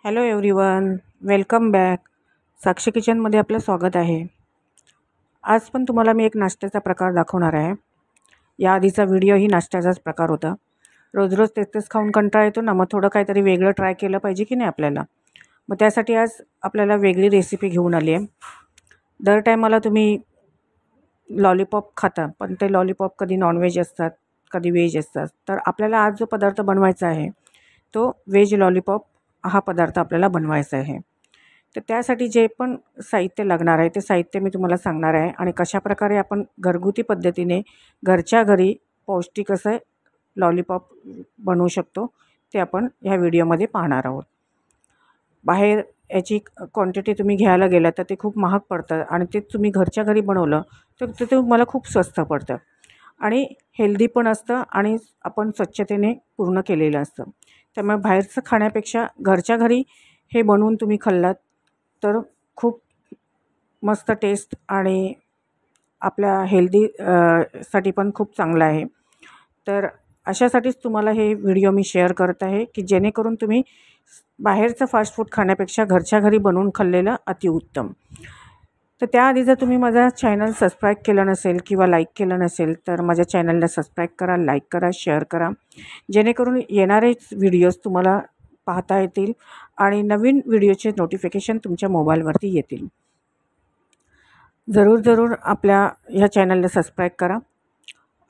Hello everyone, welcome back. Sakshi किचनमध्ये आपलं स्वागत आहे. आज पण तुम्हाला मी एक नाश्त्याचा प्रकार दाखवणार आहे. या आधीचा व्हिडिओही नाश्त्याचाच प्रकार होता. रोज रोज तेच तेच खाऊन कंटाळा येतो ना, मग थोडं काहीतरी वेगळं ट्राय केलं पाहिजे की नाही आपल्याला. मग त्यासाठी आज आपल्याला वेगळी रेसिपी घेऊन आली आहे. दर टायमाला तुम्ही लॉलीपॉप खाता, पण ते लॉलीपॉप कधी नॉनव्हेज असतात, कधी व्हेज असतात. तर आपल्याला आज जो पदार्थ बनवायचा आहे तो व्हेज लॉलीपॉप हा पदार्थ आपल्याला बनवायचा आहे. तर त्यासाठी जे पण साहित्य लागणार आहे ते साहित्य मी तुम्हाला सांगणार आहे आणि कशाप्रकारे आपण घरगुती पद्धतीने घरच्या घरी पौष्टिक असं लॉलीपॉप बनवू शकतो ते आपण ह्या व्हिडिओमध्ये पाहणार आहोत. बाहेर याची क्वांटिटी तुम्ही घ्यायला गेला तर ते खूप महाग पडतं आणि ते तुम्ही घरच्या घरी बनवलं तर ते तुम्हाला खूप स्वस्त पडतं आणि हेल्दी पण असतं आणि आपण स्वच्छतेने पूर्ण केलेलं असतं. त्यामुळे बाहेरचं खाण्यापेक्षा घरच्या घरी हे बनवून तुम्ही खाल्लात तर खूप मस्त टेस्ट आणि आपल्या हेल्दी साठी पण खूप चांगलं आहे. तर अशासाठीच तुम्हाला हे व्हिडिओ मी शेअर करत आहे की जेणेकरून तुम्ही बाहेरचं फास्ट फूड खाण्यापेक्षा घरच्या घरी बनवून खाल्लेलं अतिउत्तम. तर त्याआधी जर तुम्ही माझा चॅनल सबस्क्राईब केलं नसेल किंवा लाईक केलं नसेल तर माझ्या चॅनलला सबस्क्राईब करा, लाईक करा, शेअर करा, जेणेकरून येणारेच व्हिडिओज तुम्हाला पाहता येतील आणि नवीन व्हिडिओचे नोटिफिकेशन तुमच्या मोबाईलवरती येतील. जरूर आपल्या ह्या चॅनलला सबस्क्राईब करा.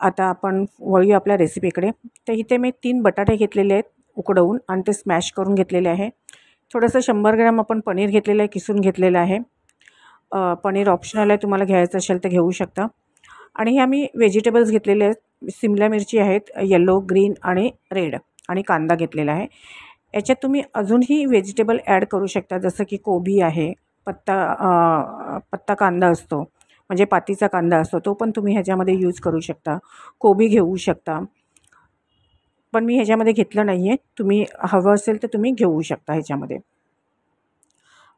आता आपण वळूया आपल्या रेसिपीकडे. तर इथे मी 3 बटाटे घेतलेले आहेत उकडवून आणि ते स्मॅश करून घेतलेले आहे. थोडंसं 100 ग्रॅम आपण पनीर घेतलेलं आहे, किसून घेतलेलं आहे. पनीर ऑप्शनल आहे, तुम्हाला घ्यायचं असेल तर घेऊ शकता. आणि हे आम्ही व्हेजिटेबल्स घेतलेले आहेत. शिमला मिरची आहेत, येलो, ग्रीन आणि रेड, आणि कांदा घेतलेला आहे. याच्यात तुम्ही अजूनही व्हेजिटेबल ॲड करू शकता, जसं की कोबी आहे, पत्ता कांदा असतो म्हणजे पातीचा कांदा असतो, तो पण तुम्ही ह्याच्यामध्ये यूज करू शकता. कोबी घेऊ शकता, पण मी ह्याच्यामध्ये घेतलं नाही आहे. तुम्ही हवं असेल तर तुम्ही घेऊ शकता ह्याच्यामध्ये.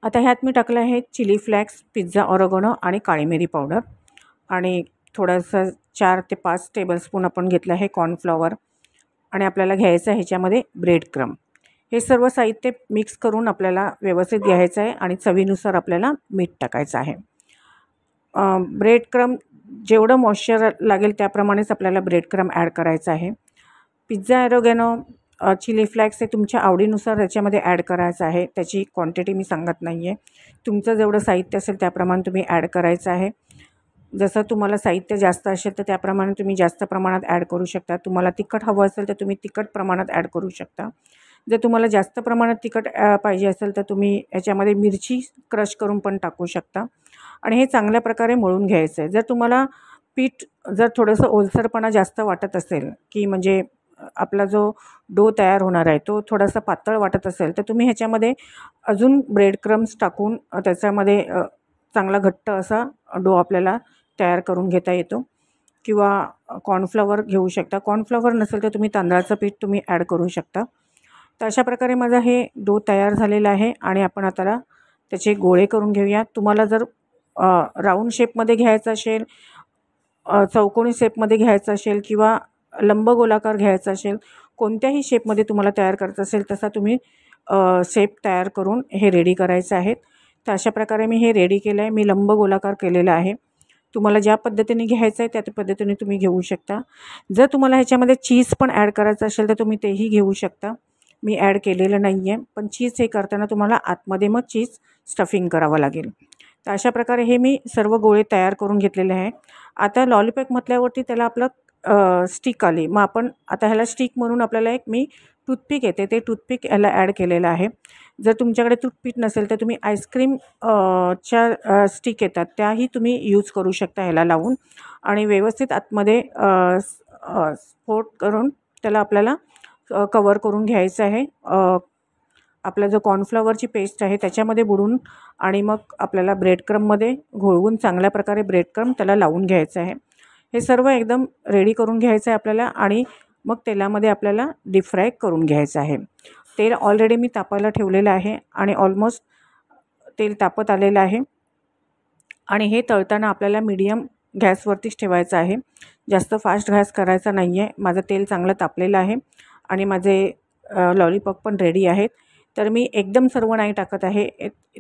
आता ह्यात मी टाकलं आहे चिली फ्लेक्स, पिझ्झा ऑरेगॅनो आणि काळी मिरी पावडर आणि थोडंसं 4 ते 5 टेबलस्पून आपण घेतलं आहे कॉर्नफ्लॉवर आणि आपल्याला घ्यायचं आहे ह्याच्यामध्ये ब्रेड क्रम्ब. हे सर्व साहित्य मिक्स करून आपल्याला व्यवस्थित घ्यायचं आहे आणि चवीनुसार आपल्याला मीठ टाकायचं आहे. ब्रेड क्रम्ब जेवढं मॉइश्चर लागेल त्याप्रमाणेच आपल्याला ब्रेड क्रम्ब ॲड करायचं आहे. पिझ्झा ऑरेगॅनो, चिली फ्लेक्स हे तुमच्या आवडीनुसार याच्यामध्ये ॲड करायचं आहे. त्याची क्वांटिटी मी सांगत नाही आहे. तुमचं जेवढं साहित्य असेल त्याप्रमाणे तुम्ही ॲड करायचं आहे. जसं तुम्हाला साहित्य जास्त असेल तर त्याप्रमाणे तुम्ही जास्त प्रमाणात ॲड करू शकता. तुम्हाला तिखट हवं असेल तर तुम्ही तिखट प्रमाणात ॲड करू शकता. जर तुम्हाला जास्त प्रमाणात तिखट पाहिजे असेल तर तुम्ही याच्यामध्ये मिरची क्रश करून पण टाकू शकता आणि हे चांगल्या प्रकारे मळून घ्यायचं आहे. जर तुम्हाला पीठ जर थोडंसं ओलसरपणा जास्त वाटत असेल की म्हणजे आपला जो डो तयार होणार आहे तो थोडासा पातळ वाटत असेल तर तुम्ही ह्याच्यामध्ये अजून ब्रेड क्रम्स टाकून त्याच्यामध्ये चांगला घट्ट असा डो आपल्याला तयार करून घेता येतो. किंवा कॉर्नफ्लॉवर घेऊ शकता. कॉर्नफ्लॉवर नसेल तर तुम्ही तांदळाचं पीठ तुम्ही ॲड करू शकता. तर अशा प्रकारे माझा हे डो तयार झालेला आहे आणि आपण आता त्याचे गोळे करून घेऊया. तुम्हाला जर राऊंड शेपमध्ये घ्यायचं असेल, चौकोनी शेपमध्ये घ्यायचं असेल किंवा लंबगोलाकार घ्यायचा असेल, कोणत्याही शेपमध्ये तुम्हाला तयार करायचं असेल तसा तुम्ही शेप तयार करून हे रेडी करायचं आहे. तर अशा प्रकारे मी हे रेडी केलं आहे. मी लंबगोलाकार केलेलं आहे. तुम्हाला ज्या पद्धतीने घ्यायचं आहे त्या पद्धतीने तुम्ही घेऊ शकता. जर तुम्हाला ह्याच्यामध्ये चीज पण ॲड करायचं असेल तर तुम्ही तेही घेऊ शकता. मी ॲड केलेलं नाही आहे, पण चीज हे करताना तुम्हाला आतमध्ये मग चीज स्टफिंग करावं लागेल. तर अशा प्रकारे हे मी सर्व गोळे तयार करून घेतलेले आहे. आता लॉलीपॉप म्हटल्यावरती त्याला आपलं स्टिक आली, मग आपण आता ह्याला स्टिक म्हणून आपल्याला एक मी टूथपिक येते ते टूथपिक ह्याला ॲड केलेलं आहे. जर तुमच्याकडे टूथपिक नसेल तर तुम्ही आईस्क्रीम च्या स्टिक येतात त्याही तुम्ही यूज करू शकता ह्याला लावून आणि व्यवस्थित आतमध्ये स्फोट करून त्याला आपल्याला कवर करून घ्यायचं आहे. आपला जो कॉर्नफ्लॉवरची पेस्ट आहे त्याच्यामध्ये बुडून आणि मग आपल्याला ब्रेड क्रम्बमध्ये घोळवून चांगल्या प्रकारे ब्रेड क्रम्ब त्याला लावून घ्यायचं आहे. हे सर्व एकदम रेडी करून घ्यायचं आहे आपल्याला आणि मग तेलामध्ये आपल्याला डीप फ्राय करून घ्यायचं आहे. तेल ऑलरेडी मी तापायला ठेवलेलं आहे आणि ऑलमोस्ट तेल तापत आलेलं आहे आणि हे तळताना आपल्याला मीडियम गॅसवरतीच ठेवायचं आहे. जास्त फास्ट गॅस करायचा नाही आहे. माझं तेल चांगलं तापलेलं आहे आणि माझे लॉलीपॉप पण रेडी आहेत. तर मी एकदम सर्व नाही टाकत आहे,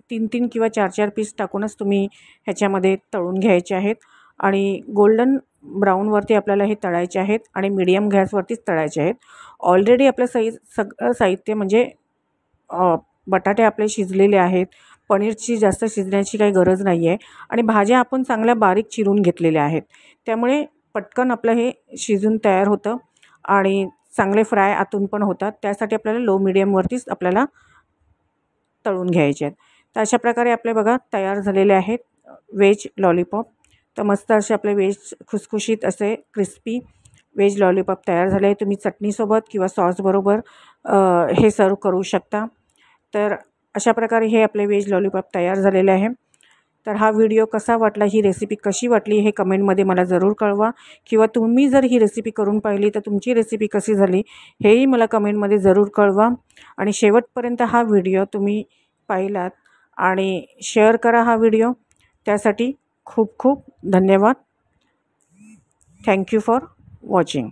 3-3 किंवा 4-4 पीस टाकूनच तुम्ही ह्याच्यामध्ये तळून घ्यायचे आहेत आणि गोल्डन ब्राऊनवरती आपल्याला हे तळायचे आहेत आणि मीडियम गॅसवरतीच तळायचे आहेत. ऑलरेडी आपलं सगळं साहित्य म्हणजे बटाटे आपले शिजलेले आहेत, पनीरची जास्त शिजण्याची काही गरज नाही आहे आणि भाज्या आपण चांगल्या बारीक चिरून घेतलेल्या आहेत, त्यामुळे पटकन आपलं हे शिजून तयार होतं आणि चांगले फ्राय आतून पण होतात. त्यासाठी आपल्याला लो मीडियमवरतीच आपल्याला तळून घ्यायचे आहेत. तर अशा प्रकारे आपले बघा तयार झालेले आहेत व्हेज लॉलीपॉप. तर मस्त असे आपले व्हेज खुसखुशीत असे क्रिस्पी व्हेज लॉलीपॉप तयार झाले आहे. तुम्ही चटणीसोबत किंवा सॉसबरोबर हे सर्व करू शकता. तर अशा प्रकारे हे आपले व्हेज लॉलीपॉप तयार झालेले आहे. तर हा व्हिडिओ कसा वाटला, ही रेसिपी कशी वाटली हे कमेंटमध्ये मला जरूर कळवा किंवा तुम्ही जर ही रेसिपी करून पाहिली तर तुमची रेसिपी कशी झाली हेही मला कमेंटमध्ये जरूर कळवा. आणि शेवटपर्यंत हा व्हिडिओ तुम्ही पाहिलात आणि शेअर करा हा व्हिडिओ. त्यासाठी खूप खूप धन्यवाद. Thank you for watching.